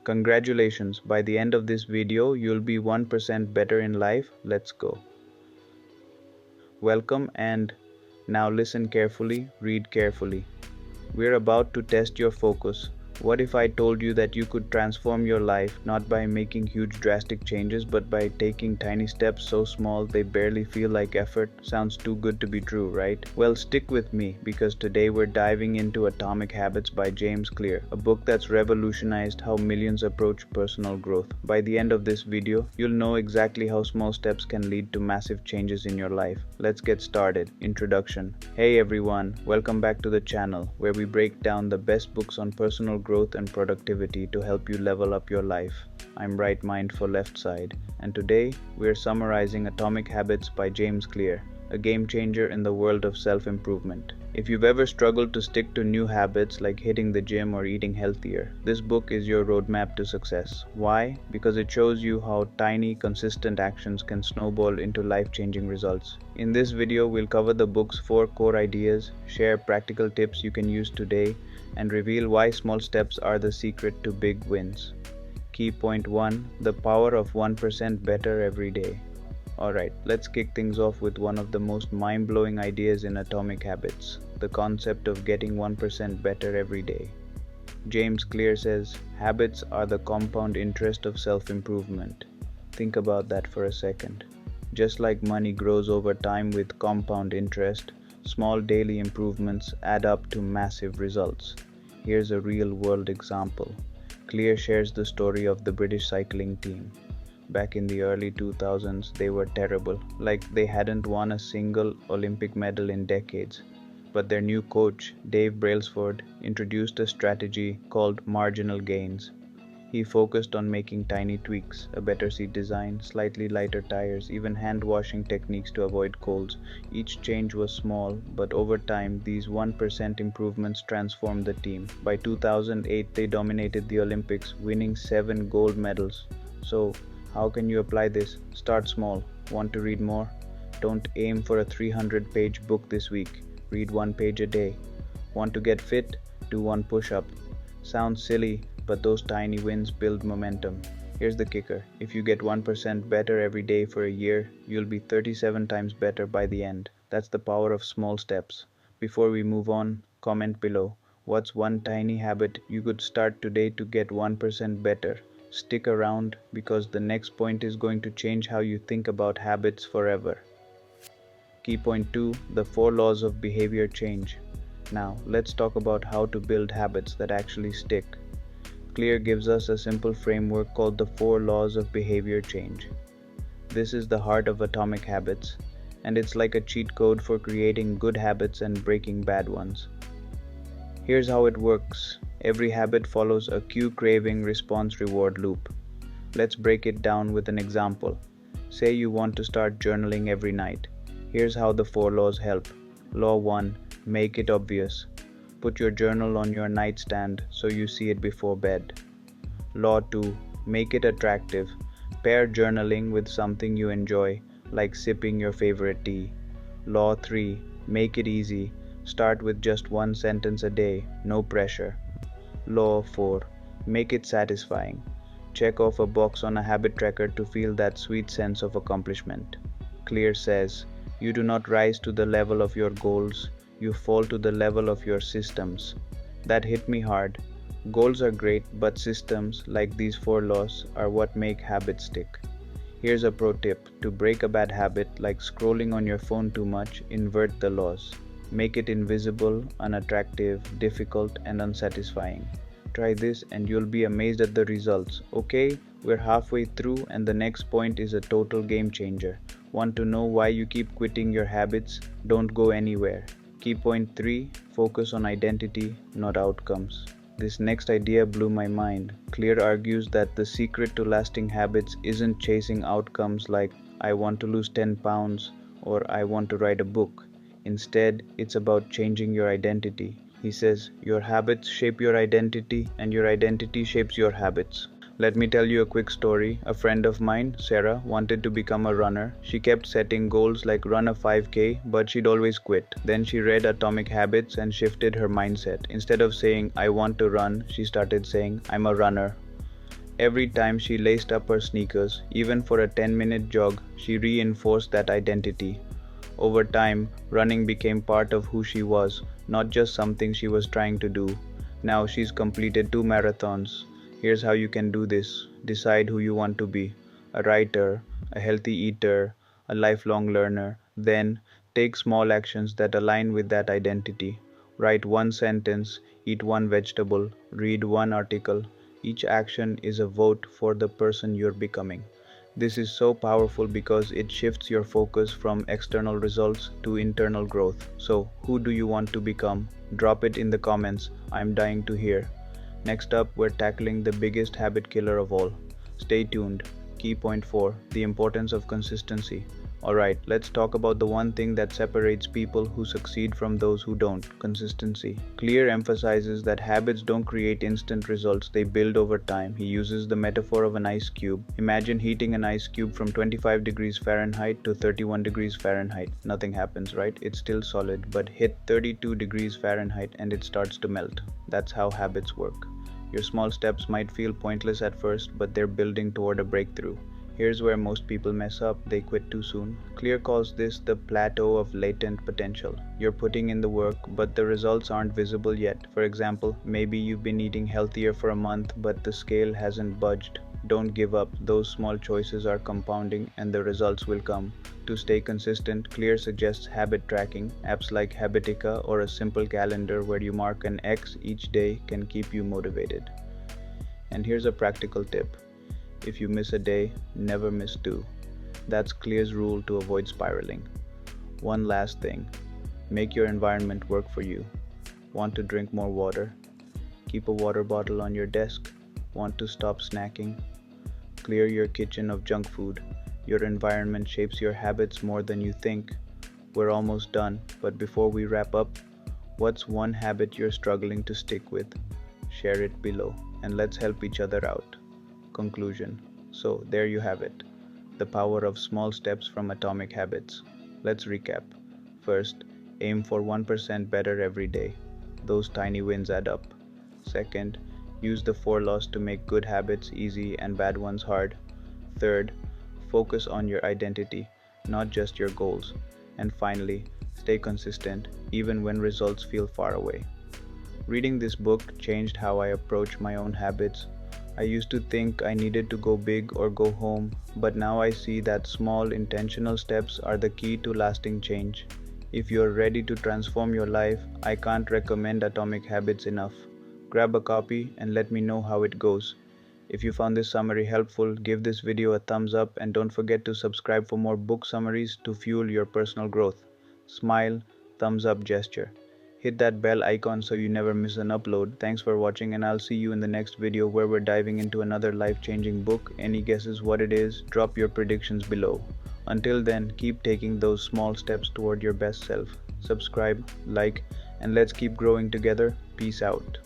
Congratulations, by the end of this video, you'll be 1% better in life. Let's go. Welcome, and now listen carefully, read carefully. We're about to test your focus. What if I told you that you could transform your life not by making huge drastic changes but by taking tiny steps so small they barely feel like effort? Sounds too good to be true, right? Well, stick with me because today we're diving into Atomic Habits by James Clear, a book that's revolutionized how millions approach personal growth. By the end of this video, you'll know exactly how small steps can lead to massive changes in your life. Let's get started. Introduction. Hey everyone, welcome back to the channel where we break down the best books on personal growth and productivity to help you level up your life. I'm Right Mind for Left Side, and today we're summarizing Atomic Habits by James Clear, a game changer in the world of self-improvement. If you've ever struggled to stick to new habits like hitting the gym or eating healthier, this book is your roadmap to success. Why? Because it shows you how tiny, consistent actions can snowball into life-changing results. In this video, we'll cover the book's 4 core ideas, share practical tips you can use today, and reveal why small steps are the secret to big wins. Key point 1: the power of 1% better every day. Alright, let's kick things off with one of the most mind-blowing ideas in Atomic Habits, the concept of getting 1% better every day. James Clear says, habits are the compound interest of self-improvement. Think about that for a second. Just like money grows over time with compound interest, small daily improvements add up to massive results. Here's a real-world example. Clear shares the story of the British cycling team. Back in the early 2000s, they were terrible, like they hadn't won a single Olympic medal in decades. But their new coach, Dave Brailsford, introduced a strategy called marginal gains. He focused on making tiny tweaks, a better seat design, slightly lighter tires, even hand-washing techniques to avoid colds. Each change was small, but over time, these 1% improvements transformed the team. By 2008, they dominated the Olympics, winning 7 gold medals. So, how can you apply this? Start small. Want to read more? Don't aim for a 300-page book this week. Read 1 page a day. Want to get fit? Do 1 push-up. Sounds silly, but those tiny wins build momentum. Here's the kicker. If you get 1% better every day for a year, you'll be 37 times better by the end. That's the power of small steps. Before we move on, comment below. What's one tiny habit you could start today to get 1% better? Stick around because the next point is going to change how you think about habits forever. Key point 2: the 4 laws of behavior change. Now, let's talk about how to build habits that actually stick. Clear gives us a simple framework called the 4 laws of behavior change. This is the heart of Atomic Habits, and it's like a cheat code for creating good habits and breaking bad ones. Here's how it works. Every habit follows a cue craving response reward loop. Let's break it down with an example. Say you want to start journaling every night. Here's how the 4 laws help. Law 1: make it obvious. Put your journal on your nightstand so you see it before bed. Law 2: make it attractive. Pair journaling with something you enjoy, like sipping your favorite tea. Law 3: make it easy. Start with just 1 sentence a day, no pressure. Law 4: make it satisfying. Check off a box on a habit tracker to feel that sweet sense of accomplishment. Clear says, you do not rise to the level of your goals, you fall to the level of your systems. That hit me hard. Goals are great, but systems, like these 4 laws, are what make habits stick. Here's a pro tip. To break a bad habit, like scrolling on your phone too much, invert the laws. Make it invisible, unattractive, difficult, and unsatisfying. Try this and you'll be amazed at the results. Okay, we're halfway through and the next point is a total game changer. Want to know why you keep quitting your habits? Don't go anywhere. Key point 3: focus on identity, not outcomes. This next idea blew my mind. Clear argues that the secret to lasting habits isn't chasing outcomes like I want to lose 10 pounds or I want to write a book. Instead, it's about changing your identity. He says, your habits shape your identity and your identity shapes your habits. Let me tell you a quick story. A friend of mine, Sarah, wanted to become a runner. She kept setting goals like run a 5K, but she'd always quit. Then she read Atomic Habits and shifted her mindset. Instead of saying, I want to run, she started saying, I'm a runner. Every time she laced up her sneakers, even for a 10-minute jog, she reinforced that identity. Over time, running became part of who she was, not just something she was trying to do. Now she's completed 2 marathons. Here's how you can do this. Decide who you want to be: a writer, a healthy eater, a lifelong learner. Then, take small actions that align with that identity. Write one sentence, eat one vegetable, read one article. Each action is a vote for the person you're becoming. This is so powerful because it shifts your focus from external results to internal growth. So, who do you want to become? Drop it in the comments. I'm dying to hear. Next up, we're tackling the biggest habit killer of all. Stay tuned. Key point 4: the importance of consistency. Alright, let's talk about the one thing that separates people who succeed from those who don't: consistency. Clear emphasizes that habits don't create instant results, they build over time. He uses the metaphor of an ice cube. Imagine heating an ice cube from 25 degrees Fahrenheit to 31 degrees Fahrenheit. Nothing happens, right? It's still solid, but hit 32 degrees Fahrenheit and it starts to melt. That's how habits work. Your small steps might feel pointless at first, but they're building toward a breakthrough. Here's where most people mess up: they quit too soon. Clear calls this the plateau of latent potential. You're putting in the work, but the results aren't visible yet. For example, maybe you've been eating healthier for a month, but the scale hasn't budged. Don't give up. Those small choices are compounding and the results will come. To stay consistent, Clear suggests habit tracking. Apps like Habitica or a simple calendar where you mark an X each day can keep you motivated. And here's a practical tip: if you miss a day, never miss two. That's Clear's rule to avoid spiraling. One last thing: make your environment work for you. Want to drink more water? Keep a water bottle on your desk. Want to stop snacking? Clear your kitchen of junk food. Your environment shapes your habits more than you think. We're almost done, but before we wrap up, what's one habit you're struggling to stick with? Share it below, and let's help each other out. Conclusion. So there you have it. The power of small steps from Atomic Habits. Let's recap. First, aim for 1% better every day. Those tiny wins add up. Second, use the 4 laws to make good habits easy and bad ones hard. Third, focus on your identity, not just your goals. And finally, stay consistent even when results feel far away. Reading this book changed how I approach my own habits. I used to think I needed to go big or go home, but now I see that small, intentional steps are the key to lasting change. If you're ready to transform your life, I can't recommend Atomic Habits enough. Grab a copy and let me know how it goes. If you found this summary helpful, give this video a thumbs up and don't forget to subscribe for more book summaries to fuel your personal growth. Smile, thumbs up gesture. Hit that bell icon so you never miss an upload. Thanks for watching, and I'll see you in the next video where we're diving into another life-changing book. Any guesses what it is? Drop your predictions below. Until then, keep taking those small steps toward your best self. Subscribe, like, and let's keep growing together. Peace out.